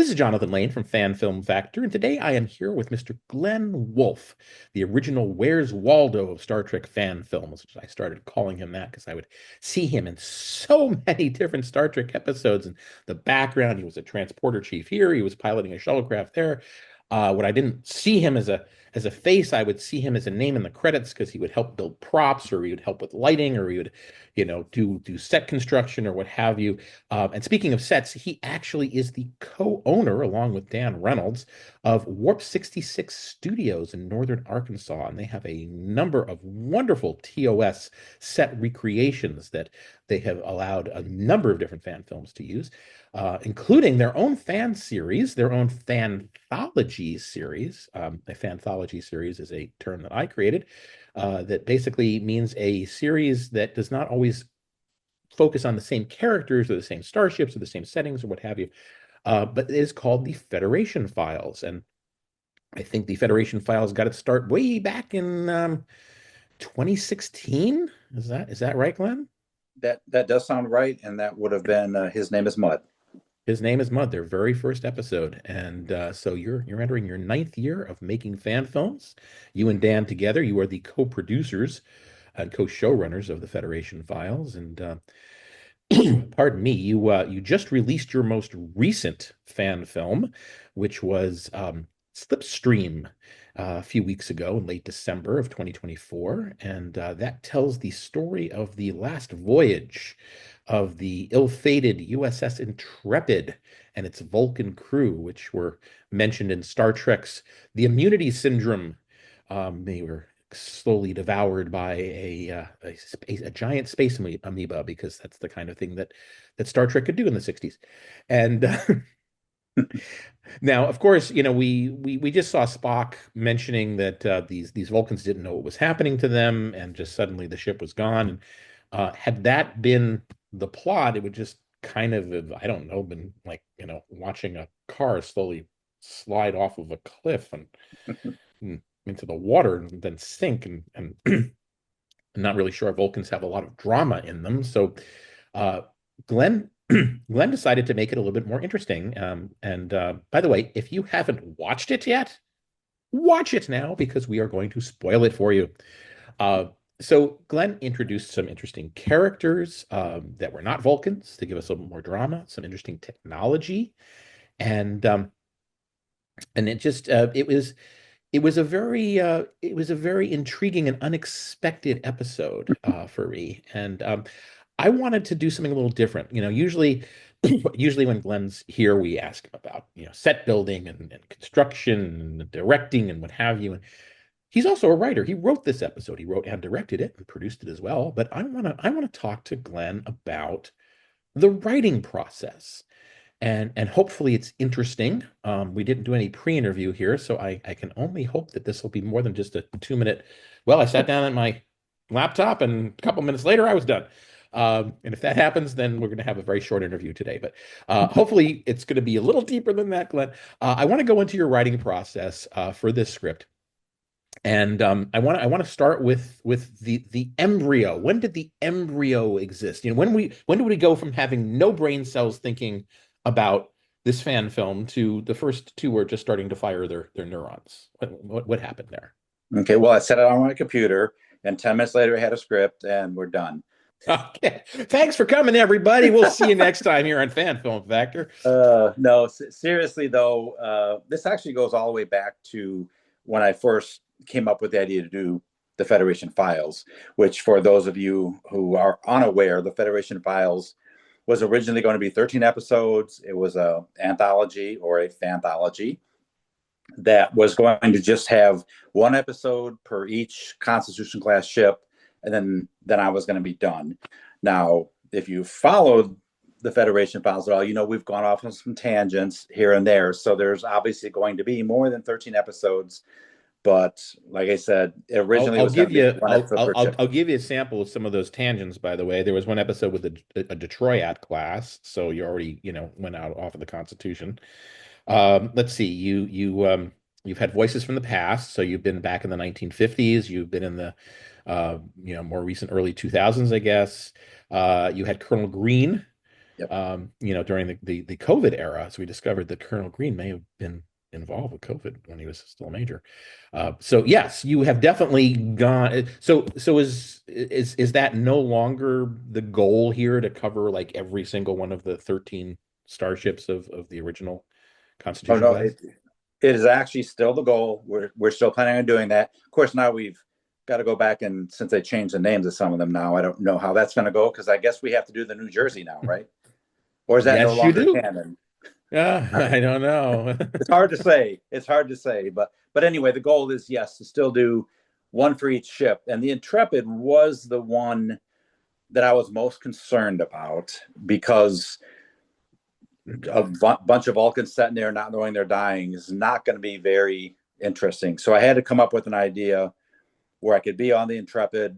This is Jonathan Lane from Fan Film Factor, and today I am here with Mr. Glenn Wolfe, the original Where's Waldo of Star Trek fan films, which I started calling him that because I would see him in so many different Star Trek episodes. In the background, he was a transporter chief here, he was piloting a shuttlecraft there. When I didn't see him as a face, I would see him as a name in the credits because he would help build props, or he would help with lighting, or he would, do set construction or what have you. And speaking of sets, he actually is the co-owner, along with Dan Reynolds, of Warp 66 Studios in northern Arkansas. And they have a number of wonderful TOS set recreations that they have allowed a number of different fan films to use, including their own fan series, their own fanthology series. A fanthology series is a term that I created that basically means a series that does not always focus on the same characters or the same starships or the same settings or what have you. But it is called the Federation Files. And I think the Federation Files got its start way back in 2016. Is that right, Glenn? That does sound right, and that would have been His Name is Mud. His Name is Mud, their very first episode. And so you're entering your ninth year of making fan films. You and Dan together, you are the co-producers and co-showrunners of the Federation Files. And pardon me, you just released your most recent fan film, which was Slipstream a few weeks ago in late December of 2024, and that tells the story of the last voyage of the ill-fated USS Intrepid and its Vulcan crew, which were mentioned in Star Trek's The Immunity Syndrome. They were slowly devoured by a giant space amoeba, because that's the kind of thing that Star Trek could do in the 60s. And now, of course, we just saw Spock mentioning that these Vulcans didn't know what was happening to them, and just suddenly the ship was gone. And had that been the plot, it would just kind of have, I don't know, been like, watching a car slowly slide off of a cliff and into the water and then sink. And I'm not really sure Vulcans have a lot of drama in them. So uh, Glenn Glenn decided to make it a little bit more interesting. And by the way, if you haven't watched it yet, watch it now, because we are going to spoil it for you. Uh, so Glenn introduced some interesting characters that were not Vulcans to give us a little more drama, some interesting technology, and it just it was a very intriguing and unexpected episode for me. And I wanted to do something a little different. Usually when Glenn's here, we ask him about, set building and construction and directing and what have you. And he's also a writer. He wrote this episode. He wrote and directed it and produced it as well. But I want to talk to Glenn about the writing process. And hopefully it's interesting. We didn't do any pre-interview here, so I can only hope that this will be more than just a 2 minute. Well, I sat down at my laptop, and a couple minutes later I was done. And if that happens, then we're going to have a very short interview today. But hopefully it's going to be a little deeper than that, Glenn. I want to go into your writing process for this script. And I want to start with the embryo. When did the embryo exist? When did we go from having no brain cells thinking about this fan film to the first two were just starting to fire their neurons? What happened there? Okay, well, I set it on my computer, and 10 minutes later, I had a script, and we're done. Okay. Thanks for coming, everybody. We'll see you next time here on Fan Film Factor. No, seriously, though, this actually goes all the way back to when I first came up with the idea to do the Federation Files, which, for those of you who are unaware, the Federation Files was originally going to be 13 episodes. It was an anthology or a fanthology that was going to just have one episode per each Constitution class ship, and then I was going to be done. Now, if you followed the Federation Files at all, we've gone off on some tangents here and there. So there's obviously going to be more than 13 episodes. But like I said, originally I'll was give you I'll give you a sample of some of those tangents. By the way, there was one episode with a Detroit class, so you already went out off of the Constitution. Let's see, you've had voices from the past, so you've been back in the 1950s. You've been in the more recent early 2000s, I guess. You had Colonel Green Yep. During the COVID era, so we discovered that Colonel Green may have been involved with COVID when he was still a major. So yes, you have definitely gone. So is that no longer the goal here to cover like every single one of the 13 starships of the original Oh Constitution no, class? it is actually still the goal. We're still planning on doing that. Of course, now we've got to go back, and since they changed the names of some of them now, I don't know how that's going to go because I guess we have to do the New Jersey now, right? Or is that no Yes, you longer do. canon? Yeah, All I don't know. it's hard to say. It's hard to say, but anyway, the goal is yes to still do one for each ship. And the Intrepid was the one that I was most concerned about because a bunch of Vulcans sitting there not knowing they're dying is not going to be very interesting. So I had to come up with an idea where I could be on the Intrepid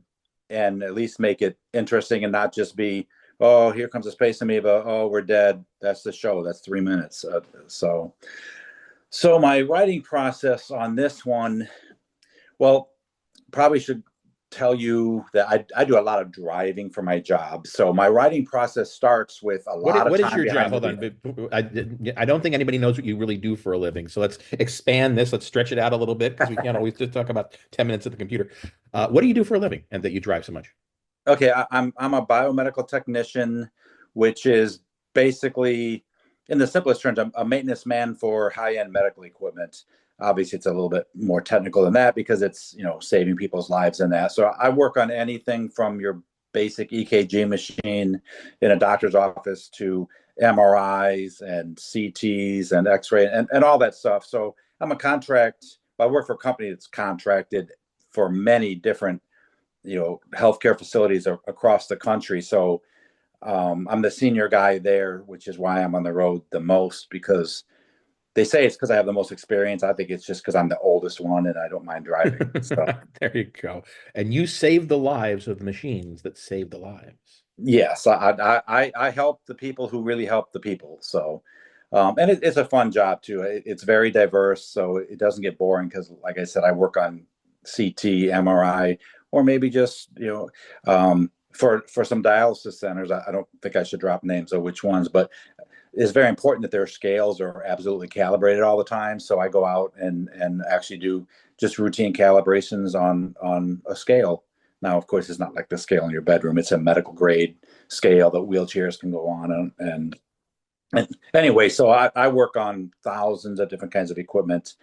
and at least make it interesting and not just be, oh, here comes a space amoeba. Oh, we're dead. That's the show. That's 3 minutes. So my writing process on this one, well, probably should tell you that I do a lot of driving for my job. So my writing process starts with a lot of What is time your job? behind the Hold wheel. on. I don't think anybody knows what you really do for a living. So let's expand this. Let's stretch it out a little bit because we can't always just talk about 10 minutes at the computer. What do you do for a living and that you drive so much? Okay, I'm a biomedical technician, which is basically, in the simplest terms, I'm a maintenance man for high-end medical equipment. Obviously, it's a little bit more technical than that because it's saving people's lives and that. So I work on anything from your basic EKG machine in a doctor's office to MRIs and CTs and X-ray and all that stuff. So I'm a contract. I work for a company that's contracted for many different healthcare facilities across the country. So I'm the senior guy there, which is why I'm on the road the most because they say it's because I have the most experience. I think it's just because I'm the oldest one and I don't mind driving. So There you go. And you save the lives of the machines that save the lives. yes, I help the people who really help the people. So and it's a fun job too. It's very diverse, so it doesn't get boring because, like I said, I work on CT, MRI, or maybe just for some dialysis centers. I don't think I should drop names of which ones, but it's very important that their scales are absolutely calibrated all the time. So I go out and actually do just routine calibrations on a scale. Now, of course, it's not like the scale in your bedroom. It's a medical grade scale that wheelchairs can go on. And anyway, so I work on thousands of different kinds of equipment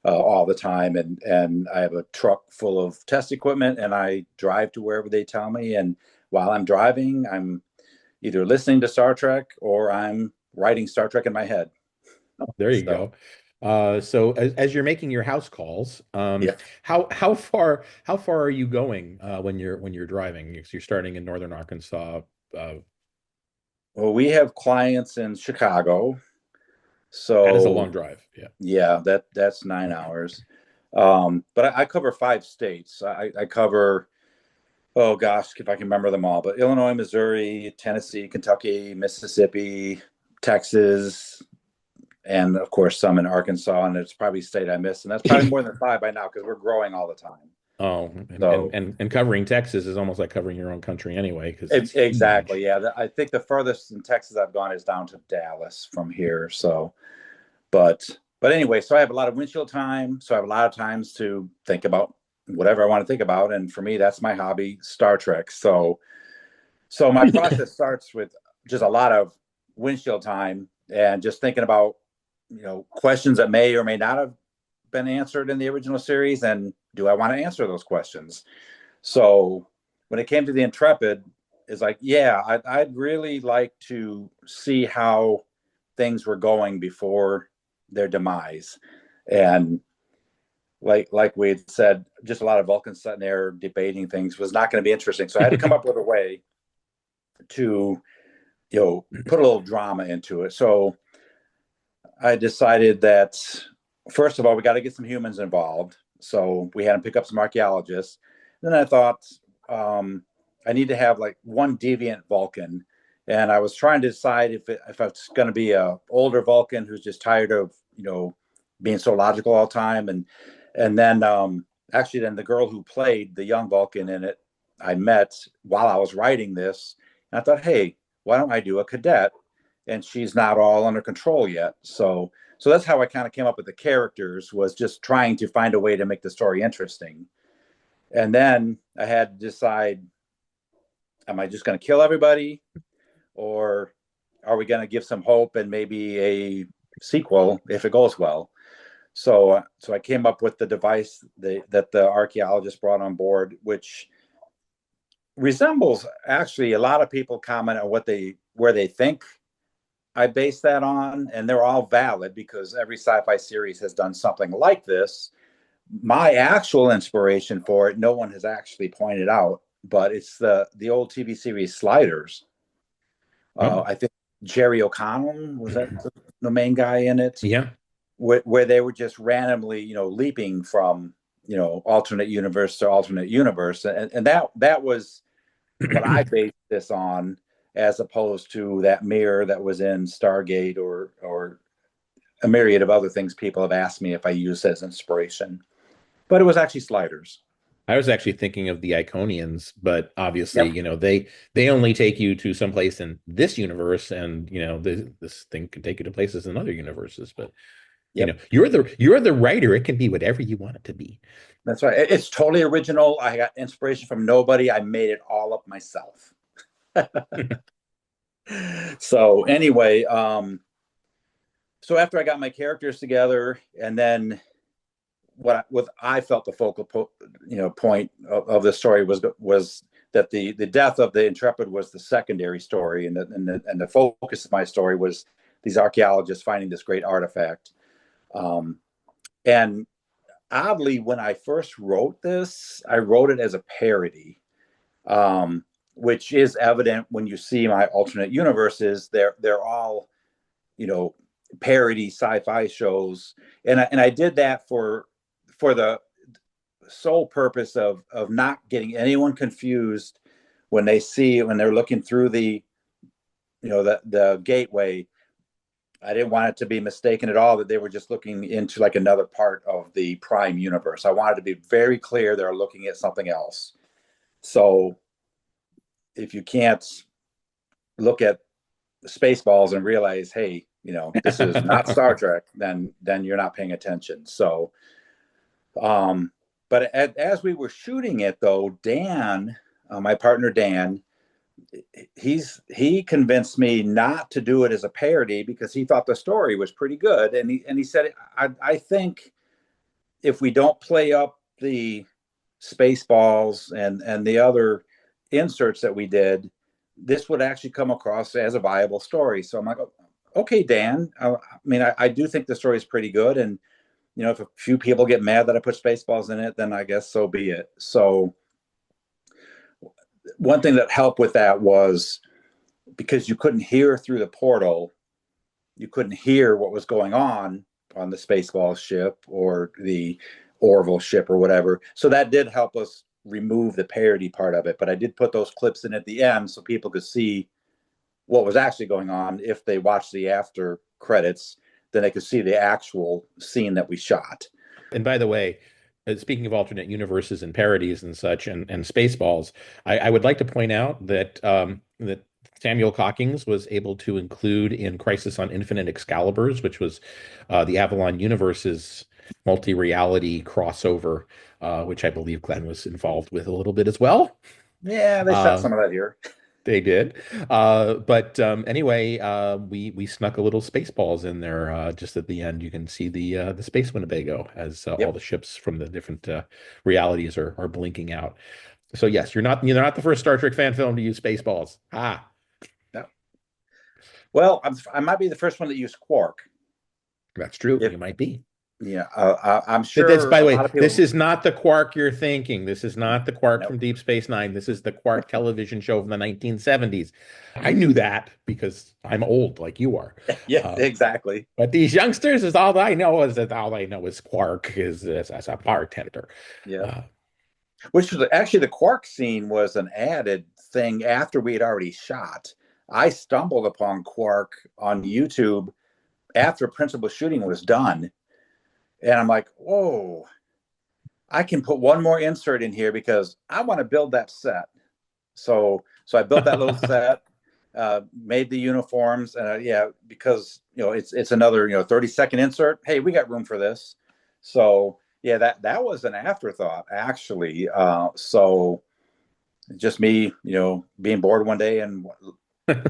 all the time. And I have a truck full of test equipment and I drive to wherever they tell me. And while I'm driving, I'm either listening to Star Trek or I'm writing Star Trek in my head. There you So, go. So as you're making your house calls, yeah. how far are you going when you're driving? You're starting in northern Arkansas. Uh, Well, we have clients in Chicago. that is a long So, drive. Yeah. yeah, that's 9 hours. But I cover 5 states. I cover, oh gosh, if I can remember them all, but Illinois, Missouri, Tennessee, Kentucky, Mississippi, Texas, and of course some in Arkansas. And it's probably a state I missed. And that's probably more than five by now because we're growing all the time. Oh, and, and So, and and covering Texas is almost like covering your own country anyway, because it's exactly. huge. Yeah. I think the furthest in Texas I've gone is down to Dallas from here. So, but, but anyway, so I have a lot of windshield time. So I have a lot of times to think about whatever I want to think about. And for me, that's my hobby, Star Trek. So my process starts with just a lot of windshield time and just thinking about, questions that may or may not have been answered in the original series. And do I want to answer those questions? So when it came to the Intrepid, it's like, yeah, I'd really like to see how things were going before their demise. And like we had said, just a lot of Vulcans sitting there debating things was not going to be interesting. So I had to come up with a way to, put a little drama into it. So I decided that first of all, we got to get some humans involved. So we had to pick up some archaeologists. Then I thought I need to have like one deviant Vulcan, and I was trying to decide if it's going to be a older Vulcan who's just tired of being so logical all the time, and then actually then the girl who played the young Vulcan in it, I met while I was writing this, and I thought, hey, why don't I do a cadet? and she's not all under control yet. So that's how I kind of came up with the characters, was just trying to find a way to make the story interesting. And then I had to decide, am I just going to kill everybody, or are we going to give some hope and maybe a sequel if it goes well? So I came up with the device that the archaeologist brought on board, which resembles, actually, a lot of people comment on where they think I base that on, and they're all valid because every sci-fi series has done something like this. My actual inspiration for it, no one has actually pointed out, but it's the old TV series Sliders. Oh, I think Jerry O'Connell was that the main guy in it, yeah. where they were just randomly, leaping from, alternate universe to alternate universe, and that was what I based this on, as opposed to that mirror that was in Stargate or a myriad of other things people have asked me if I use as inspiration. But it was actually Sliders. I was actually thinking of the Iconians, but obviously, Yep. they only take you to some place in this universe, and this thing can take you to places in other universes. But Yep. you're the writer; it can be whatever you want it to be. That's right. It's totally original. I got inspiration from nobody. I made it all up myself. So anyway, so after I got my characters together, and then what I felt the focal point of the story was that the death of the Intrepid was the secondary story, and the focus of my story was these archaeologists finding this great artifact. And oddly, when I first wrote this, I wrote it as a parody, which is evident when you see my alternate universes. They're all, parody sci-fi shows, and I did that for the sole purpose of not getting anyone confused when they're looking through the the gateway. I didn't want it to be mistaken at all that they were just looking into like another part of the Prime universe. I wanted to be very clear they're looking at something else. So if you can't look at Spaceballs and realize, hey, this is not Star Trek, then you're not paying attention. So but as we were shooting it, though, Dan, my partner Dan, he convinced me not to do it as a parody because he thought the story was pretty good, and he said, I think if we don't play up the Spaceballs and the other inserts that we did, this would actually come across as a viable story. So I'm like, okay, Dan. I mean, I do think the story is pretty good, and if a few people get mad that I put Spaceballs in it, then I guess so be it. So one thing that helped with that was, because you couldn't hear through the portal, you couldn't hear what was going on the Spaceballs ship or the Orville ship or whatever. So that did help us remove the parody part of it. But I did put those clips in at the end so people could see what was actually going on. If they watched the after credits, then they could see the actual scene that we shot. And by the way, speaking of alternate universes and parodies and such, and Spaceballs, I would like to point out that Samuel Cockings was able to include in Crisis on Infinite Excaliburs, which was the Avalon Universe's multi-reality crossover, which I believe Glenn was involved with a little bit as well. Yeah, they shot Uh, some of that here. They did. But anyway, we snuck a little Spaceballs in there just at the end. You can see the Space Winnebago as all Yep. the ships from the different realities are blinking out. So yes, you're not the first Star Trek fan film to use Spaceballs. Ah, Yep. Well, I might be the first one that used Quark. that's true. If You might be. Yeah, I'm That's, sure by a the lot way, of this people. is not the Quark you're thinking. This is not the Quark Nope. from Deep Space Nine. This is the Quark television show from the 1970s. I knew that because I'm old like you are. Yeah, Uh, exactly. But these youngsters is all I know is Quark is as a bartender. Yeah. Uh, Which was actually, the Quark scene was an added thing after we had already shot. I stumbled upon Quark on YouTube after principal shooting was done. And I'm like, whoa, I can put one more insert in here because I want to build that set. So I built that little set. made the uniforms, and yeah, because it's another 30-second insert. Hey, we got room for this, so yeah, that was an afterthought actually. So just me, being bored one day and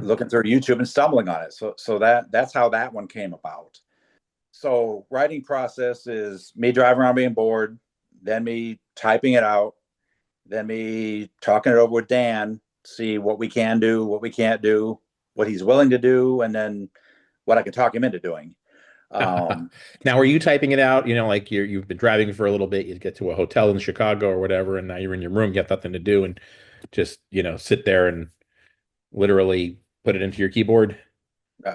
looking through YouTube and stumbling on it. So that's how that one came about. So writing process is me driving around being bored, then me typing it out, then me talking it over with Dan, see what we can do, what we can't do, what he's willing to do, and then what I can talk him into doing. Now, are you typing it out? Like you've been driving for a little bit, you get to a hotel in Chicago or whatever, and now you're in your room, you have nothing to do, and just, sit there and literally put it into your keyboard.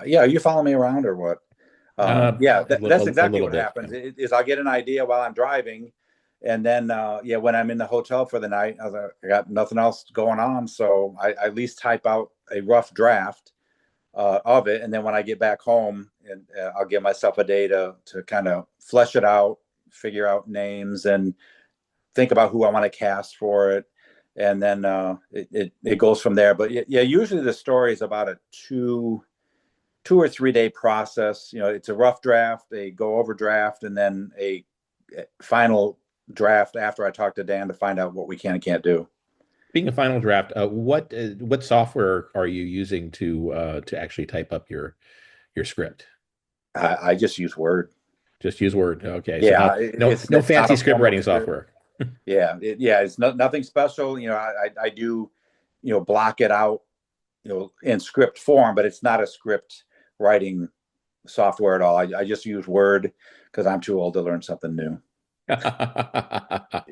Yeah, you follow me around or what? Yeah, that's A exactly little what bit. happens. Is I'll get an idea while I'm driving, and then yeah, when I'm in the hotel for the night, I got nothing else going on, so I at least type out a rough draft of it, and then when I get back home, and I'll give myself a day to kind of flesh it out, figure out names, and think about who I want to cast for it, and then it goes from there. But yeah, usually the story is about a two or 3 day process. It's a rough draft, a go over draft, and then a final draft after I talk to Dan to find out what we can and can't do. Being a final draft, what software are you using to actually type up your script? I just use Word. Just use Word. Okay, so Yeah, no it's not fancy a script formal writing script. software. Yeah, it's nothing special. I do block it out in script form, but it's not a script writing software at all. I just use Word because I'm too old to learn something new.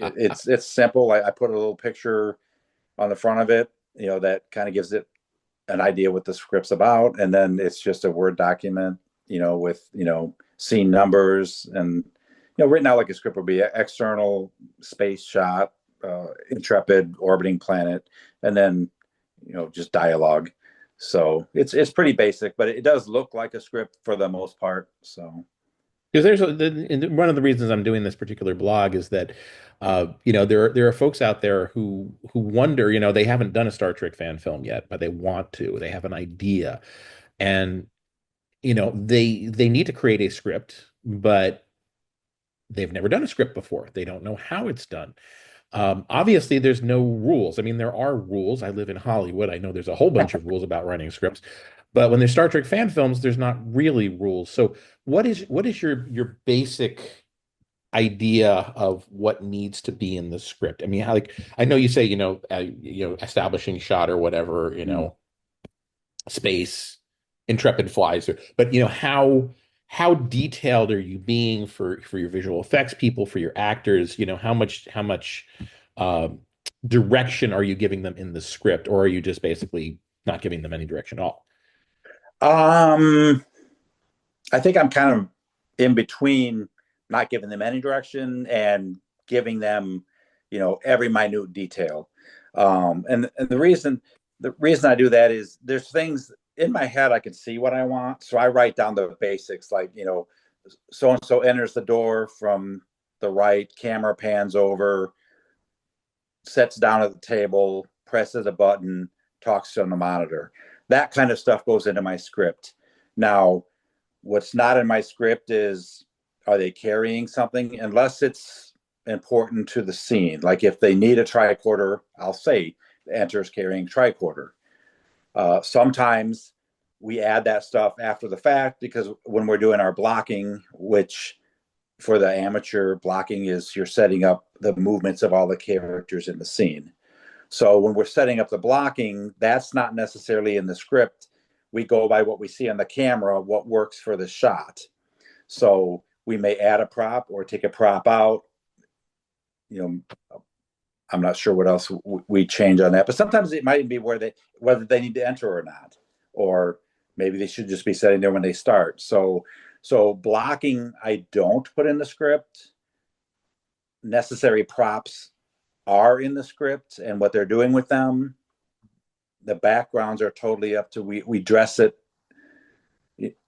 It's simple. I put a little picture on the front of it, that kind of gives it an idea what the script's about, and then it's just a Word document, with scene numbers and written out like a script would be: external space shot, intrepid orbiting planet, and then just dialogue. So it's pretty basic, but it does look like a script for the most part. So Because and one of the reasons I'm doing this particular blog is that, there are folks out there who wonder, they haven't done a Star Trek fan film yet, but they want to. They have an idea, and they need to create a script, but they've never done a script before. They don't know how it's done. Obviously, there's no rules. I mean, there are rules. I live in Hollywood. I know there's a whole bunch of rules about writing scripts, but when there's Star Trek fan films, there's not really rules. So, what is your basic idea of what needs to be in the script? I mean, how, like, I know you say, establishing shot or whatever, space, intrepid flies, but how detailed are you being for your visual effects people, for your actors? How much um, direction are you giving them in the script, or are you just basically not giving them any direction at all? um I think I'm kind of in between, not giving them any direction and giving them, every minute detail. And the reason I do that is there's things in my head I can see what I want, so I write down the basics, like so and so enters the door from the right, camera pans over, sits down at the table, presses a button, talks on the monitor. That kind of stuff goes into my script. Now, what's not in my script is, are they carrying something? Unless it's important to the scene. Like if they need a tricorder, I'll say enters carrying tricorder. Sometimes we add that stuff after the fact, because when we're doing our blocking, which for the amateur blocking is you're setting up the movements of all the characters in the scene. So when we're setting up the blocking, that's not necessarily in the script. We go by what we see on the camera, what works for the shot. So we may add a prop or take a prop out. I'm not sure what else we change on that, but sometimes it might be whether they need to enter or not, or maybe they should just be sitting there when they start. So blocking, I don't put in the script. Necessary props are in the script and what they're doing with them. The backgrounds are totally up to, we dress it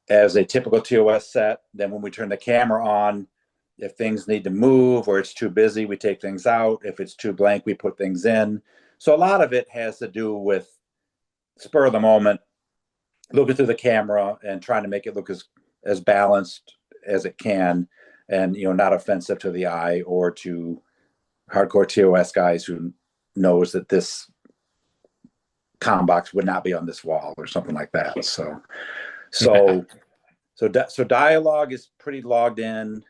as a typical TOS set. Then when we turn the camera on, if things need to move or it's too busy, we take things out. If it's too blank, we put things in. So a lot of it has to do with spur of the moment, looking through the camera and trying to make it look as balanced as it can, and not offensive to the eye or to hardcore TOS guys who knows that this comm box would not be on this wall or something like that. So dialogue is pretty logged in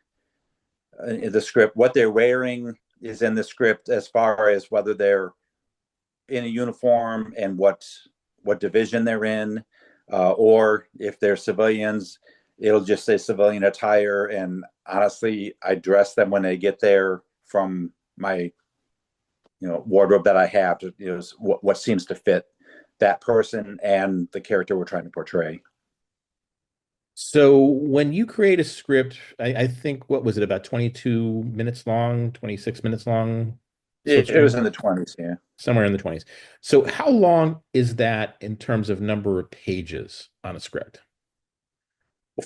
the script. What they're wearing is in the script, as far as whether they're in a uniform and what division they're in, or if they're civilians, it'll just say civilian attire. And honestly, I dress them when they get there from my wardrobe that I have to what seems to fit that person and the character we're trying to portray. So when you create a script, I think, what was it, about 22 minutes long, 26 minutes long? It was Slipstream? in the 20s, yeah. Somewhere in the 20s. So how long is that in terms of number of pages on a script?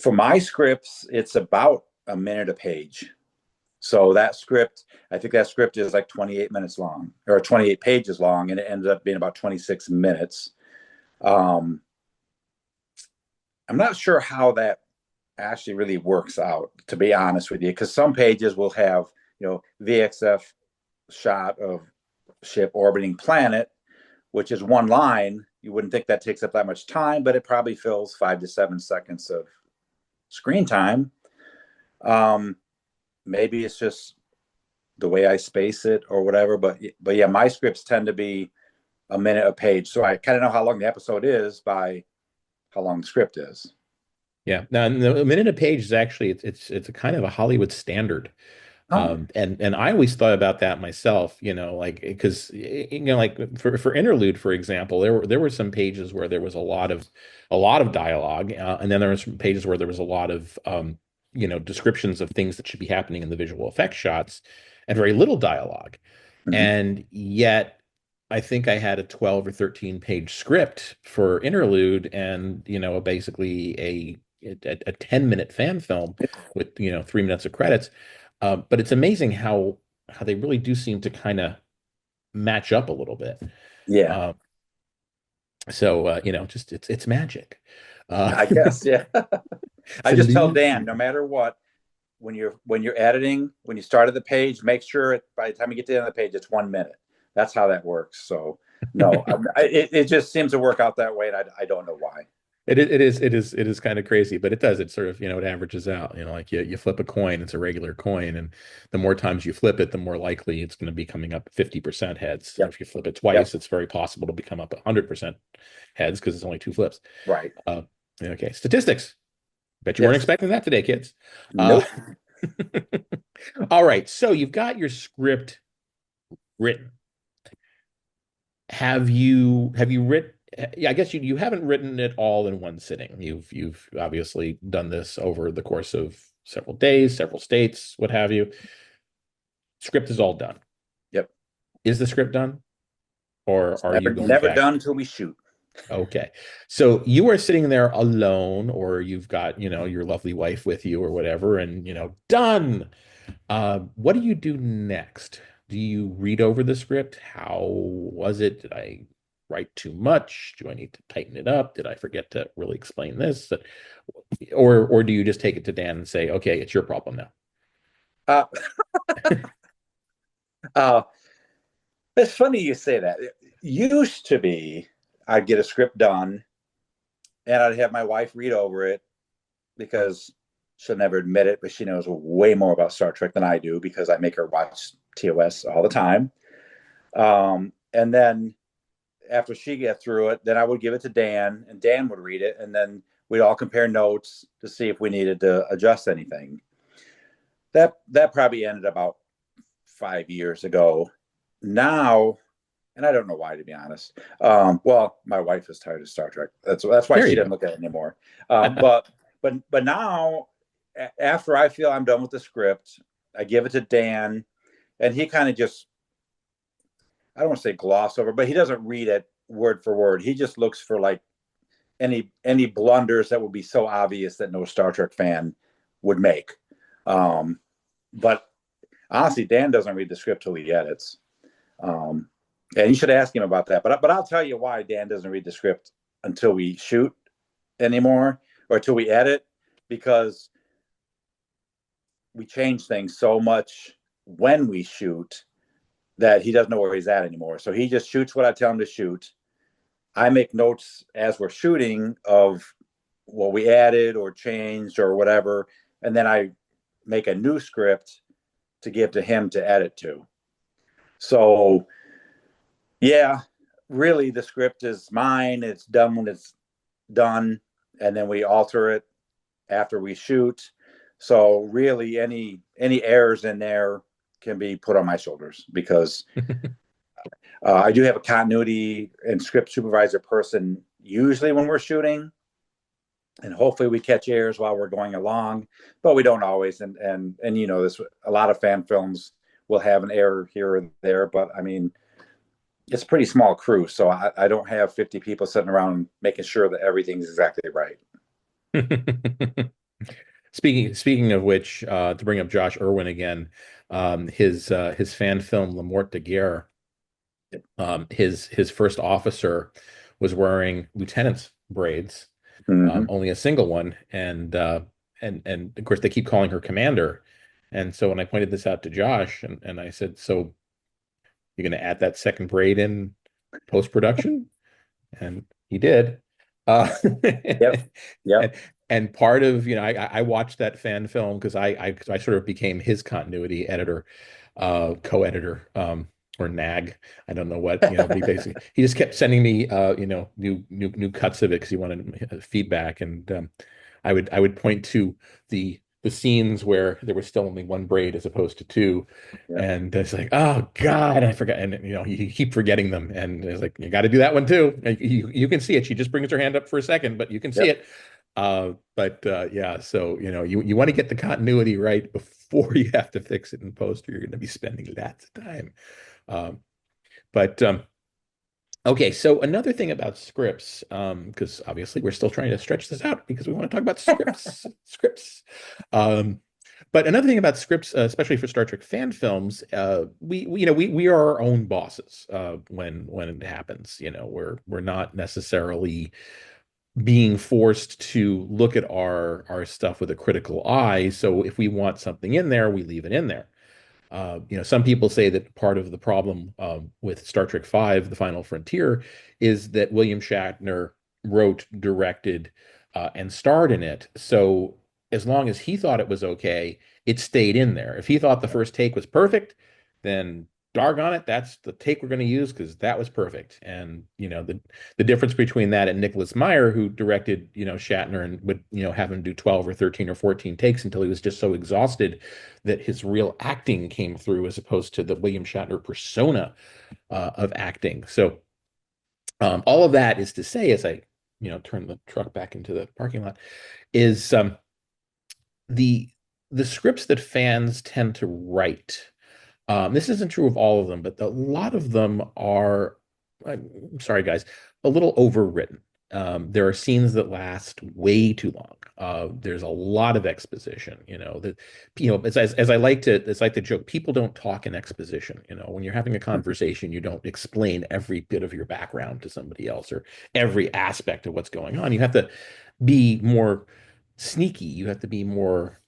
For my scripts, it's about a minute a page. So I think that script is like 28 minutes long, or 28 pages long, and it ended up being about 26 minutes. I'm not sure how that actually really works out, to be honest with you, because some pages will have, VXF shot of ship orbiting planet, which is one line. You wouldn't think that takes up that much time, but it probably fills 5 to 7 seconds of screen time. Maybe it's just the way I space it or whatever, but yeah, my scripts tend to be a minute a page, so I kind of know how long the episode is by how long the script is. Yeah. Now, a minute a page is actually, it's a kind of a Hollywood standard. Oh. And I always thought about that myself, like, because like for interlude, for example, there were some pages where there was a lot of dialogue, and then there were some pages where there was a lot of descriptions of things that should be happening in the visual effects shots, and very little dialogue. Mm-hmm. And yet, I think I had a 12 or 13 page script for interlude, and basically a 10-minute fan film with 3 minutes of credits. But it's amazing how they really do seem to kind of match up a little bit. Yeah, Uh, just it's magic. I guess. Yeah. It's I just tell Dan, illusion. no matter what, when you're editing, when you start at the page, make sure by the time you get to the end of the page, it's 1 minute. That's how that works. So no, it just seems to work out that way, and I don't know why. It is kind of crazy, but it does. It sort of, it averages out. Like you flip a coin, it's a regular coin, and the more times you flip it, the more likely it's going to be coming up 50% heads. Yep. If you flip it Yep. twice, it's very possible to become up 100% heads because it's only two flips. Right. Okay, statistics. Bet you weren't Yes. expecting that today, kids. Uh, Nope. all right, so you've got your script written. Have you written? Yeah, I guess you haven't written it all in one sitting. You've obviously done this over the course of several days, several states, what have you. Script is all done. Yep. Is the script done, or It's are you going never back? done until we shoot. Okay. So you are sitting there alone, or you've got, your lovely wife with you or whatever, and, done. What do you do next? Do you read over the script? How was it? Did I write too much? Do I need to tighten it up? Did I forget to really explain this? Or do you just take it to Dan and say, okay, it's your problem now? Uh, uh, it's funny you say that. It used to be I'd get a script done and I'd have my wife read over it, because she'll never admit it, but she knows way more about Star Trek than I do because I make her watch TOS all the time. And then after she get through it, then I would give it to Dan, and Dan would read it, and then we'd all compare notes to see if we needed to adjust anything. That probably ended about 5 years ago. Now, and I don't know why, to be honest. Well, my wife is tired of Star Trek. That's why There she you didn't go. look at it anymore. But now, after I feel I'm done with the script, I give it to Dan, and he kind of just, I don't want to say gloss over, but he doesn't read it word for word. He just looks for like any blunders that would be so obvious that no Star Trek fan would make. But honestly, Dan doesn't read the script till he edits. And you should ask him about that. But I'll tell you why Dan doesn't read the script until we shoot. anymore, or till we edit, because we change things so much when we shoot that he doesn't know where he's at anymore. So he just shoots what I tell him to shoot. I make notes as we're shooting of what we added or changed or whatever, and then I make a new script to give to him to edit to. So yeah, really the script is mine. It's done when it's done, and then we alter it after we shoot. So really any errors in there can be put on my shoulders, because I do have a continuity and script supervisor person usually when we're shooting, and hopefully we catch errors while we're going along, but we don't always. And you know, this, a lot of fan films will have an error here or there, but I mean, it's a pretty small crew, so I don't have 50 people sitting around making sure that everything's exactly right. Speaking of which, to bring up Josh Irwin again, his fan film La Morte de Guerre, his first officer was wearing lieutenant's braids, Mm-hmm. only a single one, and of course they keep calling her commander. And so when I pointed this out to Josh, and I said, "So you're going to add that second braid in post production?" And he did. Uh, Yep. Yep. and and part of, I watched that fan film because I sort of became his continuity editor, co-editor, or nag. I don't know what, but he just kept sending me new cuts of it because he wanted feedback. And I would point to the scenes where there was still only one braid as opposed to two. Yep. And it's like, oh God, I forgot. And you keep forgetting them. And it's like, you got to do that one too. And you can see it. She just brings her hand up for a second, but you can see Yep. it. But yeah, so you want to get the continuity right before you have to fix it in post, or you're going to be spending lots of time. Um, but Okay, so another thing about scripts, because obviously we're still trying to stretch this out because we want to talk about scripts. Um, but another thing about scripts, especially for Star Trek fan films, we are our own bosses when it happens. We're not necessarily being forced to look at our stuff with a critical eye. So if we want something in there, we leave it in there. Some people say that part of the problem with Star Trek V, The Final Frontier, is that William Shatner wrote, directed, and starred in it. So as long as he thought it was okay, it stayed in there. If he thought the first take was perfect, then doggone it, that's the take we're going to use because that was perfect. And the difference between that and Nicholas Meyer, who directed Shatner and would have him do 12 or 13 or 14 takes until he was just so exhausted that his real acting came through, as opposed to the William Shatner persona of acting. So all of that is to say, as I turn the truck back into the parking lot, is the the scripts that fans tend to write. This isn't true of all of them, but a lot of them are, I'm sorry, guys, a little overwritten. There are scenes that last way too long. There's a lot of exposition, as I like to, it's like the joke, people don't talk in exposition. When you're having a conversation, you don't explain every bit of your background to somebody else or every aspect of what's going on. You have to be more sneaky. You have to be more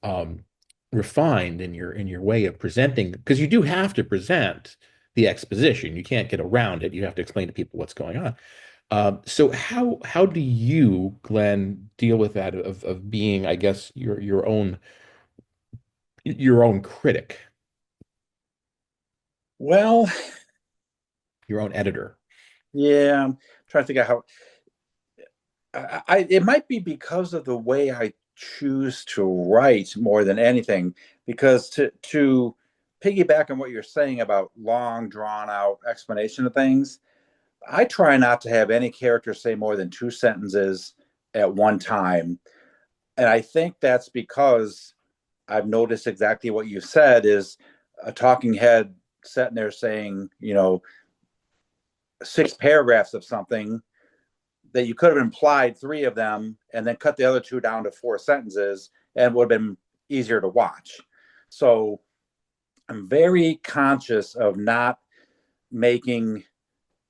refined in your way of presenting, because you do have to present the exposition. You can't get around it. You have to explain to people what's going on. So how do you, Glenn, deal with that of being, I guess, your own critic, Well, your own editor? yeah, I'm trying to figure out how it might be because of the way I choose to write more than anything. Because to piggyback on what you're saying about long, drawn out explanation of things, I try not to have any character say more than two sentences at one time. And I think that's because I've noticed exactly what you said, is a talking head sitting there saying, six paragraphs of something that you could have implied three of them and then cut the other two down to four sentences, and would have been easier to watch. So I'm very conscious of not making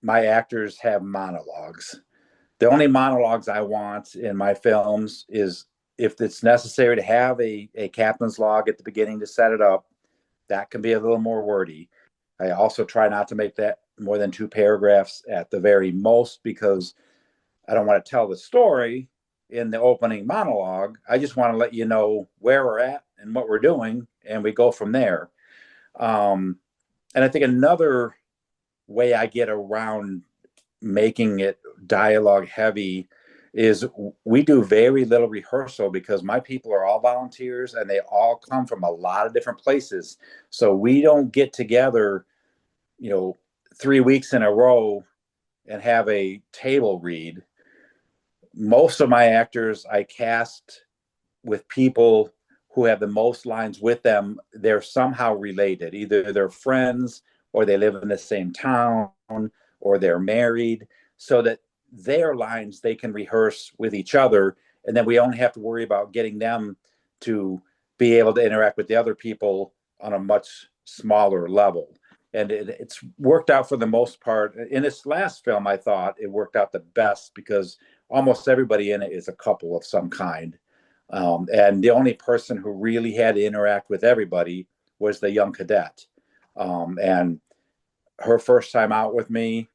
my actors have monologues. The only monologues I want in my films is if it's necessary to have a captain's log at the beginning to set it up, that can be a little more wordy. I also try not to make that more than 2 paragraphs at the very most because I don't want to tell the story in the opening monologue. I just want to let you know where we're at and what we're doing, and we go from there. And I think another way I get around making it dialogue heavy is we do very little rehearsal because my people are all volunteers and they all come from a lot of different places. So we don't get together, 3 weeks in a row and have a table read. Most of my actors I cast with people who have the most lines with them. They're somehow related. Either they're friends or they live in the same town or they're married, so that their lines they can rehearse with each other. And then we only have to worry about getting them to be able to interact with the other people on a much smaller level. And it's worked out for the most part. In this last film, I thought it worked out the best because almost everybody in it is a couple of some kind. And the only person who really had to interact with everybody was the young cadet. And her first time out with me,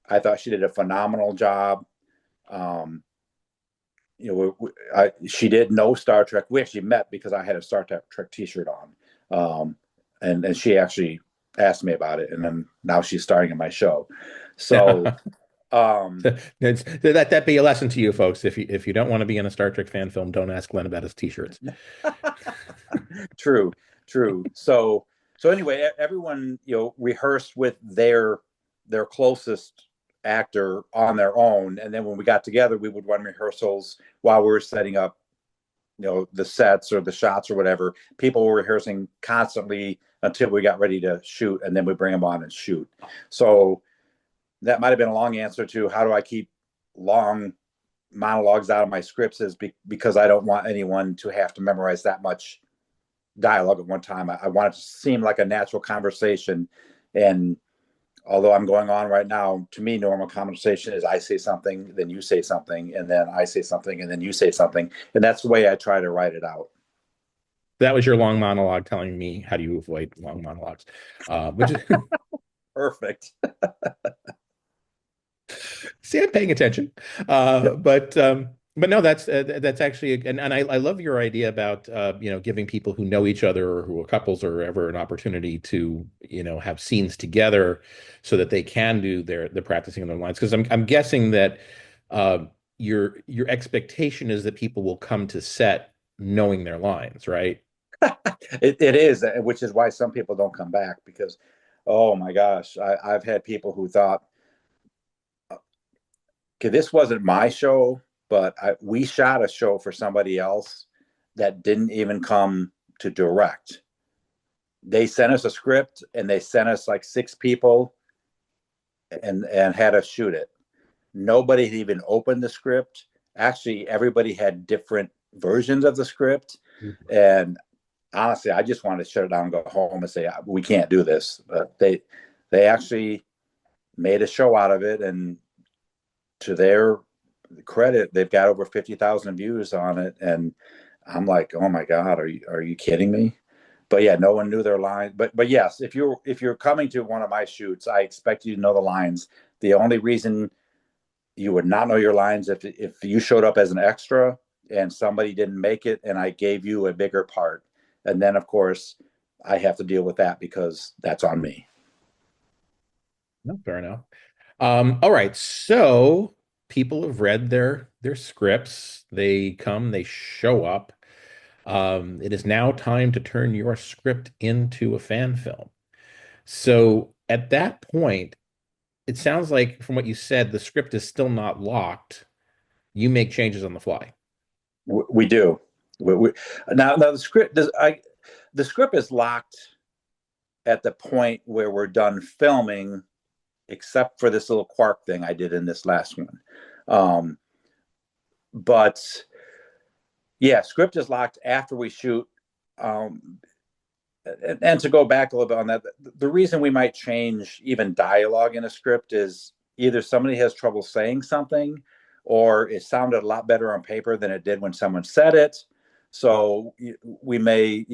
I thought she did a phenomenal job. Um, she did know Star Trek. We actually met because I had a Star Trek T-shirt on, and she actually asked me about it, and then now she's starring in my show. So That be a lesson to you folks. If you don't want to be in a Star Trek fan film, don't ask Glenn about his t-shirts. true, true. So anyway, everyone rehearsed with their closest actor on their own, and then when we got together, we would run rehearsals while we were setting up, the sets or the shots or whatever. People were rehearsing constantly until we got ready to shoot, and then we bring them on and shoot. So that might have been a long answer to how do I keep long monologues out of my scripts, is because I don't want anyone to have to memorize that much dialogue at one time. I want it to seem like a natural conversation. And although I'm going on right now, to me, normal conversation is I say something, then you say something, and then I say something, and then you say something. And that's the way I try to write it out. That was your long monologue telling me how do you avoid long monologues, which is Perfect. see, I'm paying attention. But no, that's actually, and I love your idea about giving people who know each other or who are couples or ever an opportunity to have scenes together, so that they can do the practicing of their lines. Because I'm guessing that uh, your expectation is that people will come to set knowing their lines, right? It is, which is why some people don't come back because, oh my gosh, I've had people who thought, okay, this wasn't my show, but we shot a show for somebody else that didn't even come to direct. They sent us a script and they sent us like 6 people and had us shoot it. Nobody had even opened the script. Actually, everybody had different versions of the script. And honestly, I just wanted to shut it down and go home and say, we can't do this. But they actually made a show out of it, and to their credit, they've got over 50,000 views on it. And I'm like, oh my God, are you kidding me? But yeah, no one knew their line. But yes, if you're coming to one of my shoots, I expect you to know the lines. The only reason you would not know your lines if you showed up as an extra and somebody didn't make it and I gave you a bigger part. And then of course I have to deal with that because that's on me. No, fair enough. All right, so people have read their scripts. They come, they show up. It is now time to turn your script into a fan film. So at that point, it sounds like from what you said, the script is still not locked. You make changes on the fly. We do. Now the script is locked at the point where we're done filming, except for this little quark thing I did in this last one. But yeah, script is locked after we shoot. And to go back a little bit on that, the reason we might change even dialogue in a script is either somebody has trouble saying something, or it sounded a lot better on paper than it did when someone said it. So we may,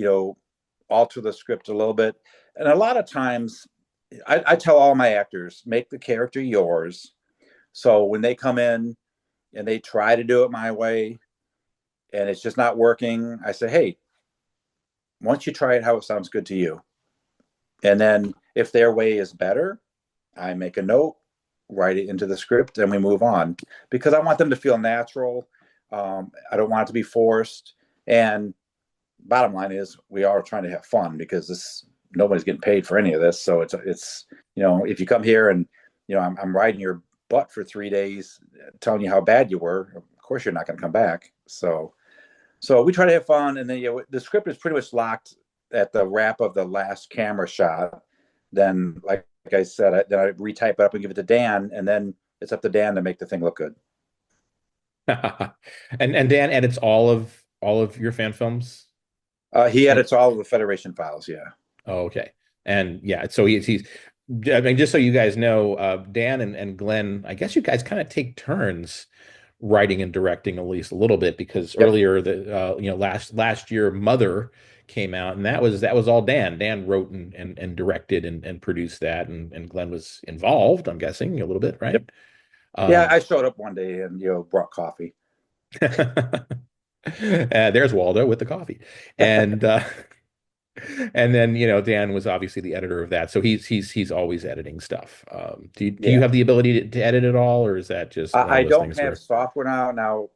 alter the script a little bit. And a lot of times, I tell all my actors, make the character yours. So when they come in and they try to do it my way and it's just not working, I say, hey, once you try it how it sounds good to you. And then if their way is better, I make a note, write it into the script, and we move on because I want them to feel natural. I don't want it to be forced. And bottom line is, we are trying to have fun because nobody's getting paid for any of this. So it's if you come here and I'm riding your butt for 3 days, telling you how bad you were, of course you're not going to come back. So we try to have fun, and then the script is pretty much locked at the wrap of the last camera shot. Then, like I said, I retype it up and give it to Dan, and then it's up to Dan to make the thing look good. And Dan edits all of your fan films. He edits all of the Federation files. Yeah. Oh, okay. And yeah, so he's I mean, just so you guys know, Dan and Glenn, I guess you guys kind of take turns writing and directing at least a little bit because Yep. earlier last year Mother came out and that was all Dan. Dan wrote and directed and produced that and Glenn was involved, I'm guessing, a little bit, right? Yep. Yeah, Um, I showed up one day and brought coffee. there's Waldo with the coffee. And and then Dan was obviously the editor of that, so he's always editing stuff. Do you Yeah. have the ability to edit it all, or is that just one of I those don't things have where software now.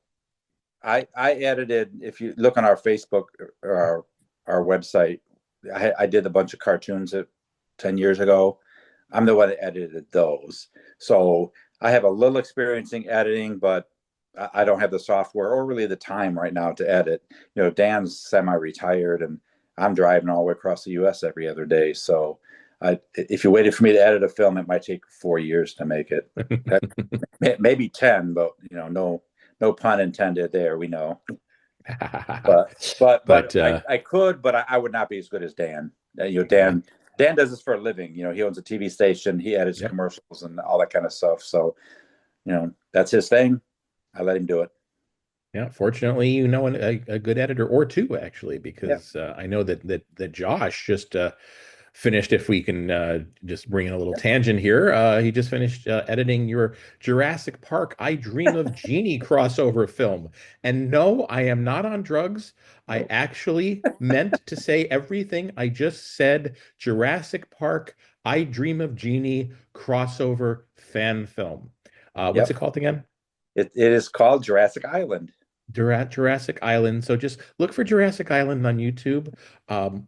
I edited. If you look on our Facebook or our website, I did a bunch of cartoons 10 years ago. I'm the one that edited those. So I have a little experience in editing, but I don't have the software or really the time right now to edit. Dan's semi-retired, and I'm driving all the way across the U.S. every other day. So if you waited for me to edit a film, it might take 4 years to make it. Maybe 10, but no pun intended there. We know. But but I could, but I would not be as good as Dan. yeah, Dan does this for a living. He owns a TV station. He edits yep. commercials and all that kind of stuff. So that's his thing. I let him do it. Yeah, fortunately, a good editor or two actually, Yeah. because I know that Josh just finished. If we can just bring in a little tangent here, he just finished editing your Jurassic Park "I Dream of Jeannie" crossover film. And no, I am not on drugs. I Nope. actually meant to say everything I just said. Jurassic Park "I Dream of Jeannie" crossover fan film. What's Yep. it called again? It is called Jurassic Island. Jurassic Island. So just look for Jurassic Island on YouTube,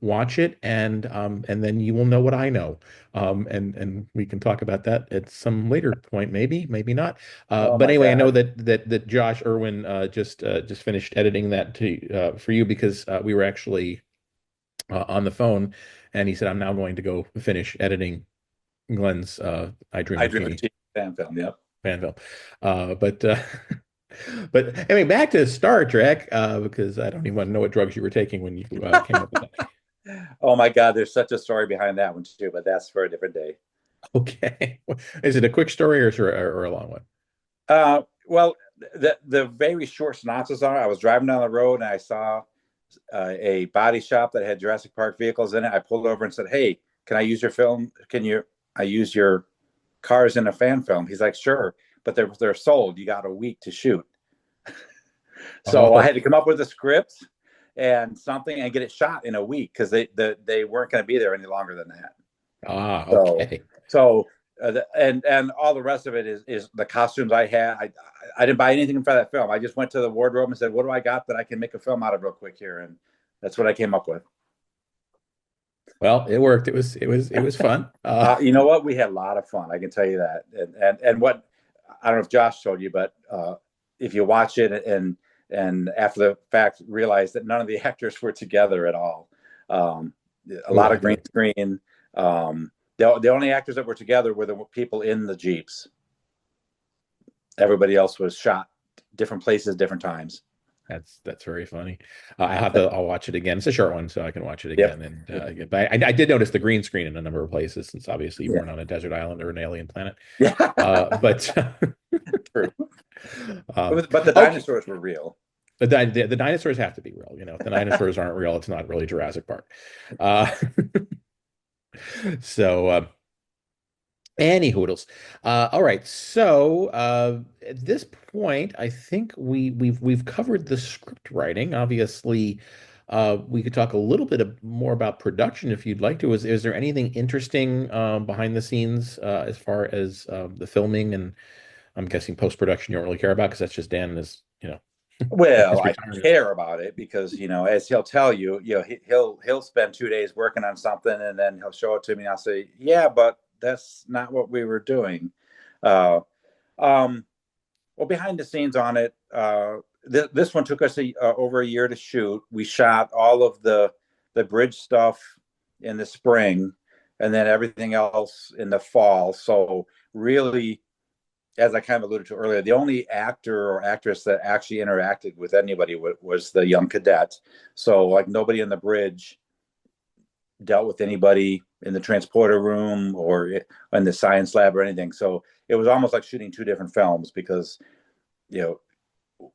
watch it, and then you will know what I know. And we can talk about that at some later point, maybe not. Oh But my anyway, I know God. that Josh Irwin just finished editing that for you because we were actually on the phone, and he said I'm now going to go finish editing Glenn's "I Dream I of Dream of Jeannie" Jeannie fan film. Yep. fan film. But but anyway, back to Star Trek because I don't even want to know what drugs you were taking when you came up with that. Oh my God, there's such a story behind that one too, but that's for a different day. Okay, is it a quick story or a long one? Well, the very short synopsis on it. I was driving down the road and I saw a body shop that had Jurassic Park vehicles in it. I pulled over and said, "Hey, can I use your film? I use your cars in a fan film?" He's like, "Sure, but they're sold. You got a week to shoot." So I Oh, had to come up with a script and something and get it shot in a week because they weren't going to be there any longer than that. So okay. so and all the rest of it is the costumes I had. I didn't buy anything for that film. I just went to the wardrobe and said, "What do I got that I can make a film out of real quick here?" And that's what I came up with. Well, it worked. It was fun. You know what? We had a lot of fun. I can tell you that. And what I don't know if Josh told you, but if you watch it and after the fact realize that none of the actors were together at all. A Oh, lot I of green bet. screen. The only actors that were together were the people in the Jeeps. Everybody else was shot different places, different times. That's very funny. I'll watch it again. It's a short one, so I can watch it Yep. again. And but I did notice the green screen in a number of places, since obviously you Yeah. weren't on a desert island or an alien planet. Yeah. But True. Um, But the okay, dinosaurs were real. the dinosaurs have to be real. You know, if the dinosaurs aren't real, it's not really Jurassic Park. Uh, so, any hoodles. All right. So at this point, I think we've covered the script writing. Obviously, we could talk a little bit more about production if you'd like to. Is there anything interesting behind the scenes as far as the filming and I'm guessing post production you don't really care about because that's just Dan and his Well, his I retirement. care about it because, as he'll tell you, he'll spend 2 days working on something, and then he'll show it to me, and I'll say, yeah, but that's not what we were doing. Uh, um, well, behind the scenes on it, this one took us over a year to shoot. We shot all of the bridge stuff in the spring, and then everything else in the fall. So really, as I kind of alluded to earlier, the only actor or actress that actually interacted with anybody was the young cadet. So like nobody in the bridge dealt with anybody in the transporter room or in the science lab or anything. So it was almost like shooting two different films because you know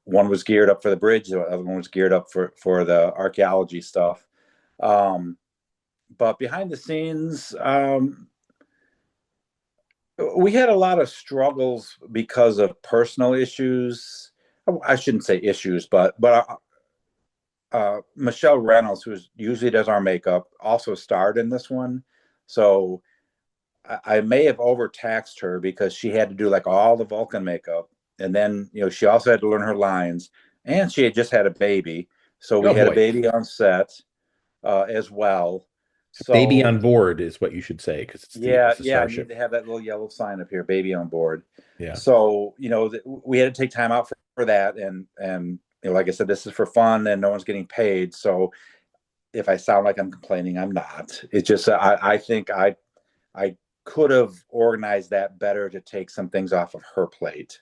one was geared up for the bridge, the other one was geared up for the archaeology stuff. Um, but behind the scenes, we had a lot of struggles because of personal issues. I shouldn't say issues, but Michelle Reynolds, who usually does our makeup, also starred in this one. So I may have overtaxed her because she had to do like all the Vulcan makeup, and then she also had to learn her lines, and she had just had a baby, so we Oh had a boy, baby on set as well. baby So on board is what you should say because yeah, it's the yeah, I need starship. to have that little yellow sign up here, baby on board. Yeah. So, we had to take time out for that. And, like I said, this is for fun and no one's getting paid. So if I sound like I'm complaining, I'm not. It's just, I think I could have organized that better to take some things off of her plate.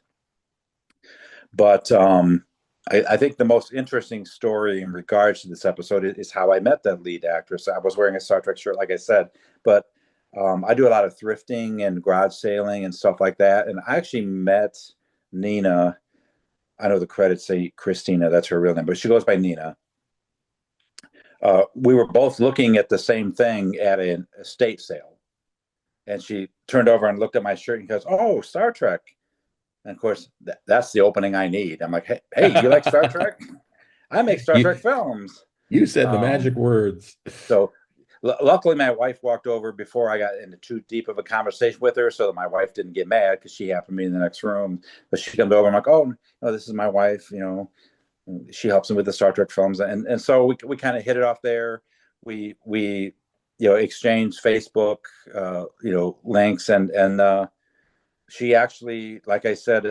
But I think the most interesting story in regards to this episode is how I met the lead actress. I was wearing a Star Trek shirt, like I said, but I do a lot of thrifting and garage sailing and stuff like that. And I actually met Nina. I know the credits say Christina, that's her real name, but she goes by Nina. We were both looking at the same thing at an estate sale. And she turned over and looked at my shirt and goes, "Oh, Star Trek." And of course, that's the opening I need. I'm like, hey, you like Star Trek? I make Star You Trek films. you said the Um, magic words. so luckily, my wife walked over before I got into too deep of a conversation with her, so that my wife didn't get mad because she happened to be in the next room. But she comes over. I'm like, oh, no, this is my wife. She helps me with the Star Trek films, and so we kind of hit it off there. We exchanged Facebook links, and she actually, like I said,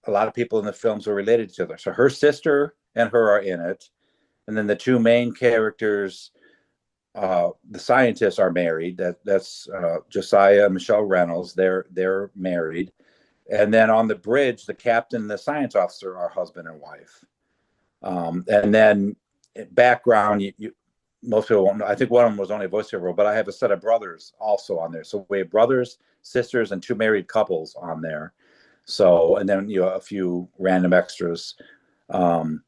a lot of people in the films are related to each other. So her sister and her are in it, and then the two main characters, the scientists, are married. That's Josiah and Michelle Reynolds. They're married, and then on the bridge, the captain and the science officer are husband and wife. And then background, most people won't know. I think one of them was only a voiceover role, but I have a set of brothers also on there. So we have brothers, sisters, and two married couples on there. So, and then a few random extras. Um,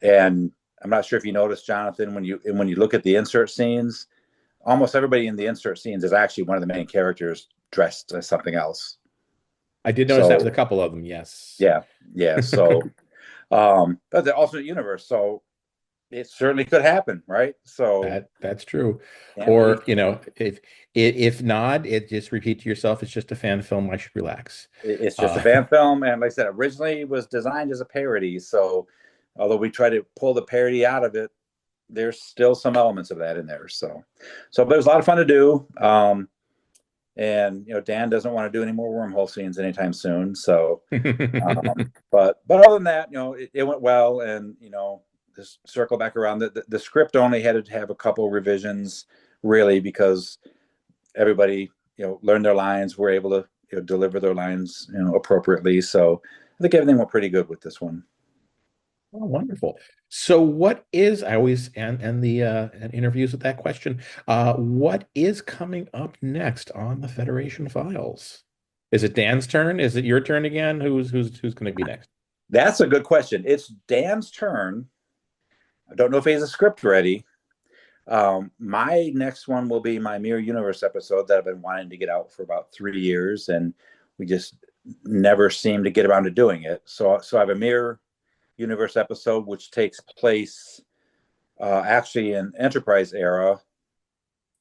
and I'm not sure if you noticed, Jonathan, when you look at the insert scenes, almost everybody in the insert scenes is actually one of the main characters dressed as something else. I did notice that with a So couple of them. Yes. yeah, yeah. So but the alternate universe. So it certainly could happen, right? So That's true. can't Or, wait. if not, it just repeat to yourself, it's just a fan film. I should relax. It's just a Uh, fan film, and like I said, originally it was designed as a parody. So although we try to pull the parody out of it, there's still some elements of that in there. But it was a lot of fun to do. And Dan doesn't want to do any more wormhole scenes anytime soon. So, but other than that, it went well, and just circle back around. The script only had to have a couple revisions, really, because everybody learned their lines, were able to deliver their lines appropriately. So I think everything went pretty good with this one. Oh, wonderful. So what is, I always and the and interviews with that question, what is coming up next on the Federation Files? Is it Dan's turn? Is it your turn again? Who's going to be next? That's a good question. It's Dan's turn. I don't know if he has a script ready. My next one will be my Mirror Universe episode that I've been wanting to get out for about 3 years, and we just never seem to get around to doing it. So I have a Mirror Universe episode which takes place actually in Enterprise era.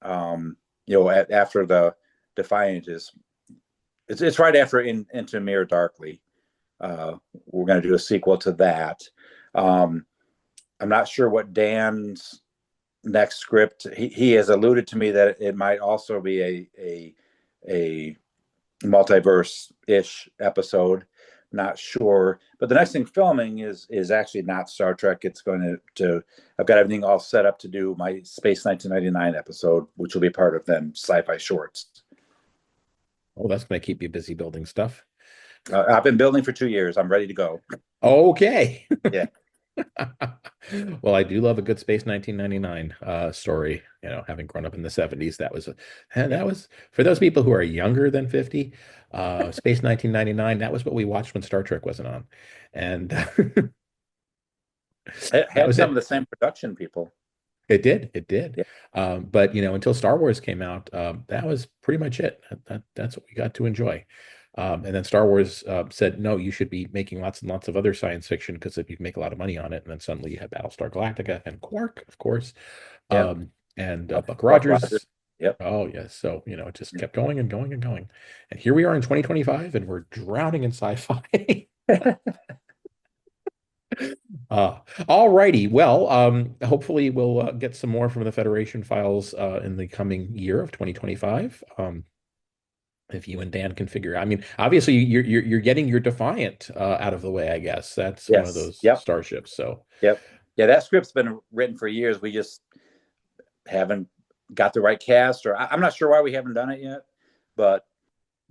After the Defiant is, it's right after Into Mirror Darkly. We're going to do a sequel to that. I'm not sure what Dan's next script. He has alluded to me that it might also be a multiverse-ish episode. Not sure, but the next thing filming is actually not Star Trek. It's going to I've got everything all set up to do my Space 1999 episode, which will be part of them sci-fi shorts. Oh, that's going to keep you busy building stuff. I've been building for 2 years. I'm ready to go. Okay. Yeah. Well, I do love a good Space 1999 story. Having grown up in the 70s, that was for those people who are younger than 50. Space 1999, that was what we watched when Star Trek wasn't on, and It that had was some of it. the same production people. It did. Yeah. But until Star Wars came out, that was pretty much it. That's what we got to enjoy. And then Star Wars said, no, you should be making lots and lots of other science fiction because if you make a lot of money on it. And then suddenly you had Battlestar Galactica and Quark, of course, Yeah. and Buck Buck Rogers. Rogers. Yep. Oh, yes. So, it just kept going and going and going. And here we are in 2025 and we're drowning in sci-fi. All righty. Well, hopefully we'll get some more from the Federation files in the coming year of 2025. If you and Dan can figure, I mean, obviously you're getting your Defiant out of the way, I guess. That's one of Yes. those Yep. starships. So, Yep. Yeah, that script's been written for years. We just haven't got the right cast, or I'm not sure why we haven't done it yet. But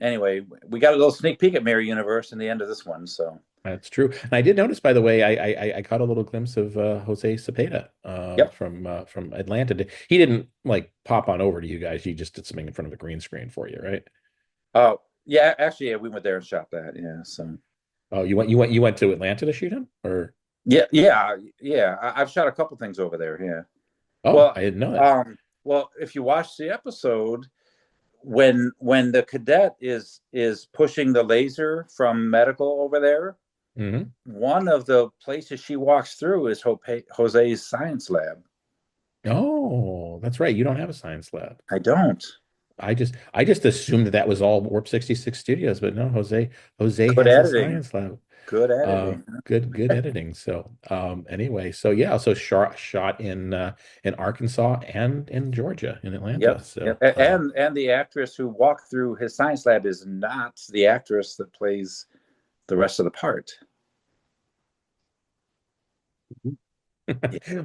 anyway, we got a little sneak peek at Mirror Universe in the end of this one. So that's true. And I did notice, by the way, I caught a little glimpse of Jose Cepeda yep. from Atlanta. He didn't like pop on over to you guys. He just did something in front of a green screen for you, right? Oh, yeah, actually, yeah, we went there and shot that. Yeah. So Oh, you went to Atlanta to shoot him, or yeah. I've shot a couple things over there. Yeah. oh, Well, I didn't know that. if you watch the episode, when the cadet is pushing the laser from medical over there, one of the places she walks through is Jose's science lab. Oh, that's right. You don't have a science lab. I don't. I just assumed that was all Warp 66 Studios, but no, Jose Good has a editing. science lab. Good editing. Good editing. So anyway, so yeah, so shot in Arkansas and in Georgia in Atlanta. Yep. So Yep. And the actress who walked through his science lab is not the actress that plays the rest of the part.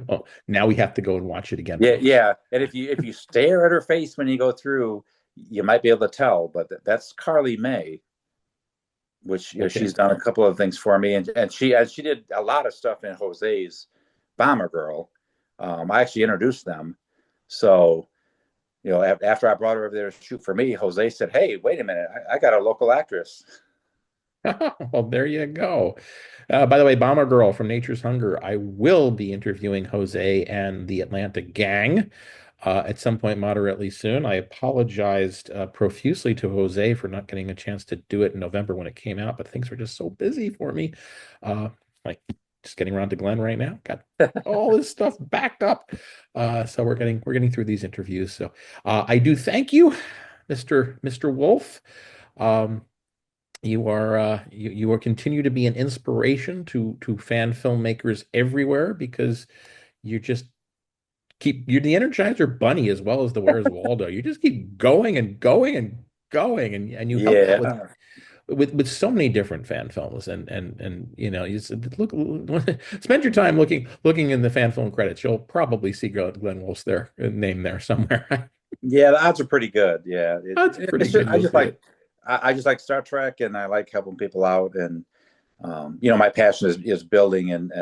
well, now we have to go and watch it again, Yeah, folks. yeah. And if you stare at her face when you go through, you might be able to tell. But that's Carly May, which Okay. she's done a couple of things for me, and she did a lot of stuff in Jose's Bomber Girl. I actually introduced them, so after I brought her over there to shoot for me, Jose said, "Hey, wait a minute, I got a local actress." Well, there you go. By the way, Bomber Girl from Nature's Hunger, I will be interviewing Jose and the Atlanta gang at some point moderately soon. I apologized profusely to Jose for not getting a chance to do it in November when it came out, but things were just so busy for me. Like just getting around to Glenn right now. Got all this stuff backed up. So we're getting through these interviews. So I do thank you, Mr. Wolfe. Um, you are continue to be an inspiration to fan filmmakers everywhere because you just you're the Energizer Bunny as well as the Where's Waldo. You just keep going and going and going and you help out Yeah, with so many different fan films and you just look spend your time looking in the fan film credits. You'll probably see Glenn Wolfe's there name there somewhere. yeah. The odds are pretty good. Yeah, That's pretty it's just good. You'll see it. I just like Star Trek, and I like helping people out, and my passion is building and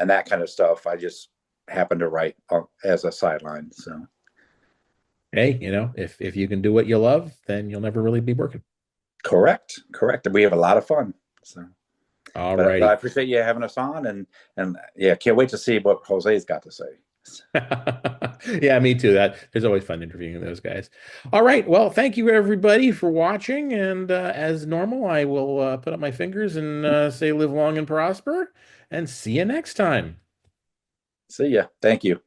that kind of stuff. I just happen to write as a sideline. So Hey, if you can do what you love, then you'll never really be working. Correct, correct. We have a lot of fun. So, All but I righty. appreciate you having us on, and yeah, can't wait to see what Jose's got to say. Yeah, me too. That there's always fun interviewing those guys. All right. Well, thank you everybody for watching. And as normal, I will put up my fingers and say live long and prosper and see you next time. See ya. Thank you.